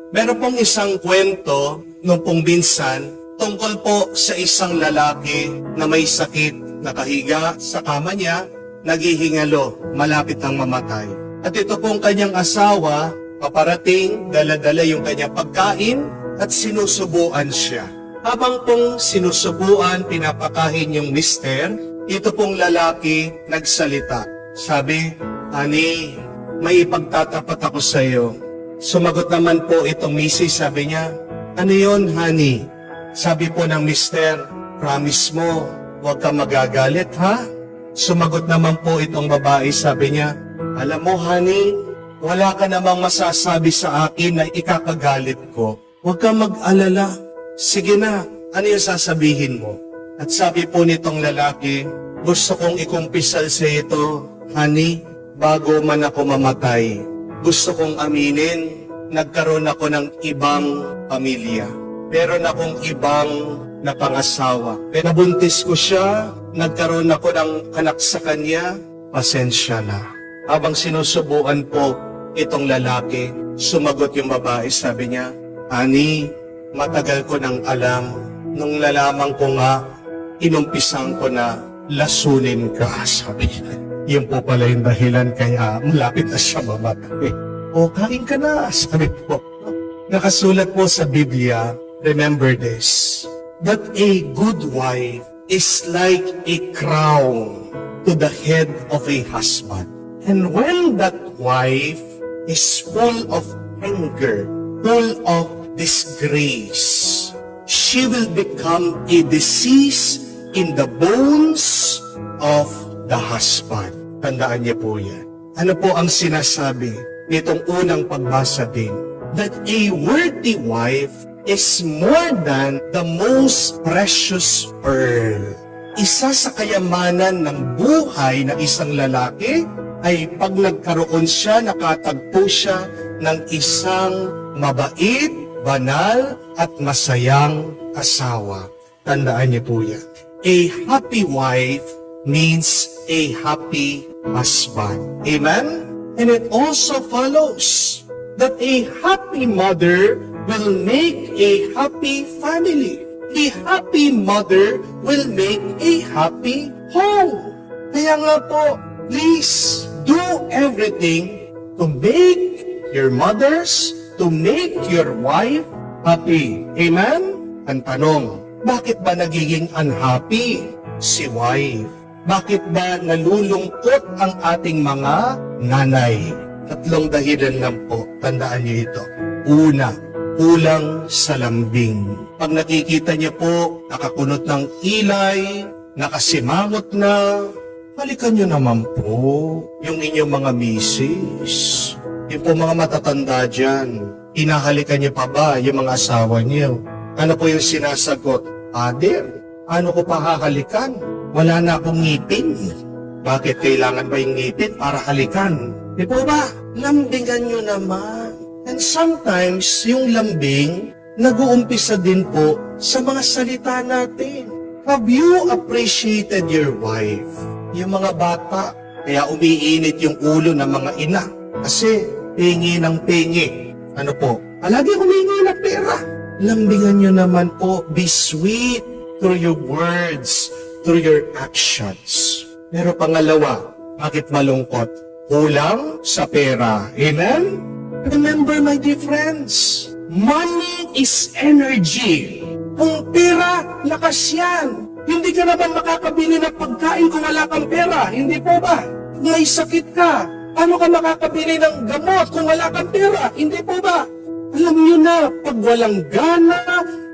Meron pong isang kwento nung pong minsan tungkol po sa isang lalaki na may sakit, nakahiga sa kama niya, naghihingalo, malapit ang mamatay. At ito pong kanyang asawa, paparating, dala-dala yung kanyang pagkain at sinusubuan siya. Habang pong sinusubuan, pinapakain yung mister, ito pong lalaki nagsalita. Sabi, "Honey, may ipagtatapat ako sa iyo." Sumagot naman po itong misis, sabi niya, "Ano yon, honey?" Sabi po ng mister, "Promise mo, huwag kang magagalit, ha?" Sumagot naman po itong babae, sabi niya, "Alam mo, honey, wala ka namang masasabi sa akin na ikakagalit ko. Huwag kang mag-alala. Sige na, ano yung sasabihin mo?" At sabi po nitong lalaki, "Gusto kong ikumpisal sa ito, honey, bago man ako mamatay. Gusto kong aminin, nagkaroon ako ng ibang pamilya. Meron akong ibang napangasawa. Pinabuntis ko siya, nagkaroon ako ng anak sa kanya, pasensya na." Habang sinusubuan po itong lalaki, sumagot yung babae, sabi niya, "Honey, matagal ko nang alam, nung nalaman ko nga, inumpisan ko na lasunin ka," sabi niya. Yun po pala yung dahilan kaya malapit na siya mamatay. "O, kain ka na," sabi po. Nakasulat po sa Biblia, remember this, that a good wife is like a crown to the head of a husband. And when that wife is full of anger, full of disgrace, she will become a disease in the bones of the husband. Tandaan niyo po yan. Ano po ang sinasabi nitong unang pagbasa din? That a worthy wife is more than the most precious pearl. Isa sa kayamanan ng buhay ng isang lalaki ay pag nagkaroon siya, nakatagpo siya ng isang mabait, banal, at masayang asawa. Tandaan niyo po yan. A happy wife means a happy husband. Amen? And it also follows that a happy mother will make a happy family. A happy mother will make a happy home. Kaya nga po, please do everything to make your mothers, to make your wife happy. Amen? Ang tanong, bakit ba nagiging unhappy si wife? Bakit ba nalulungkot ang ating mga nanay? Tatlong dahilan lang po, tandaan niyo ito. Una, kulang sa lambing. Pag nakikita niyo po, nakakunot ng kilay, nakasimangot na, balikan niyo naman po yung inyong mga misis. Yung po mga matatanda dyan, hinahalikan niyo pa ba yung mga asawa niyo? Ano po yung sinasagot? "Father, ano ko pa hahalikan? Wala na akong ngipin." Bakit kailangan ba yung ngipin para halikan? Di po ba? Lambingan nyo naman. And sometimes, yung lambing, nag-uumpisa din po sa mga salita natin. Have you appreciated your wife? Yung mga bata, kaya umiinit yung ulo ng mga ina. Kasi, pingi ng pingi. Ano po? Palagi humingi ng pera. Lambingan nyo naman po, be sweet through your words, through your actions. Pero pangalawa, bakit malungkot? Kulang sa pera. Amen? Remember, my dear friends, money is energy. Kung pera, lakas yan. Hindi ka naman makakabili ng pagkain kung wala kang pera. Hindi po ba? May sakit ka. Paano ka makakabili ng gamot kung wala kang pera? Hindi po ba? Alam nyo na, pag walang gana,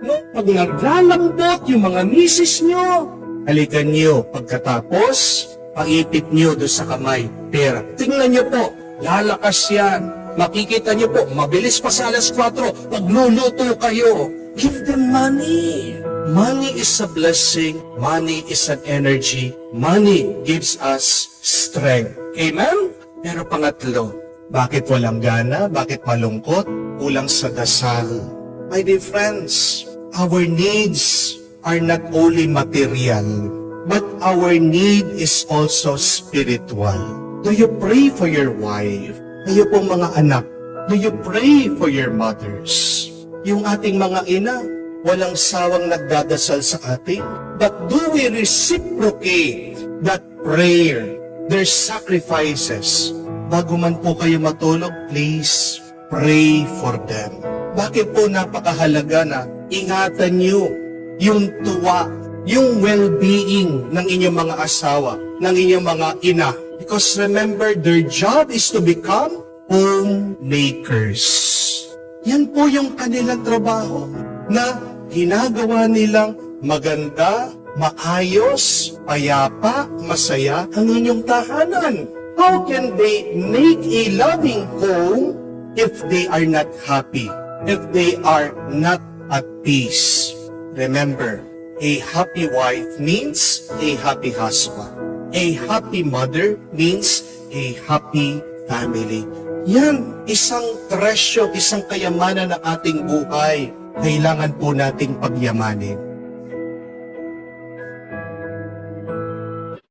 no, pag naglalambot yung mga misis nyo, halikan nyo pagkatapos, paipit nyo doon sa kamay, pera. Tingnan nyo po, lalakas yan. Makikita nyo po, mabilis pa sa alas 4, pagluluto kayo. Give them money. Money is a blessing. Money is an energy. Money gives us strength. Amen? Pero pangatlo, bakit walang gana? Bakit malungkot? Kulang sa dasal. My dear friends, our needs are not only material, but our need is also spiritual. Do you pray for your wife? Kayo pong mga anak, Do you pray for your mothers? Yung ating mga ina, walang sawang nagdadasal sa atin. But do we reciprocate that prayer, their sacrifices? Bago man po kayo matulog, please pray for them. Bakit po napakahalaga na ingatan niyo yung tuwa, yung well-being ng inyong mga asawa, ng inyong mga ina? Because remember, their job is to become homemakers. Yan po yung kanilang trabaho na ginagawa nilang maganda, maayos, payapa, masaya ang inyong tahanan. How can they make a loving home if they are not happy, if they are not at peace? Remember, a happy wife means a happy husband. A happy mother means a happy family. Yan, isang tresyo, isang kayamanan ng ating buhay. Kailangan po nating pagyamanin.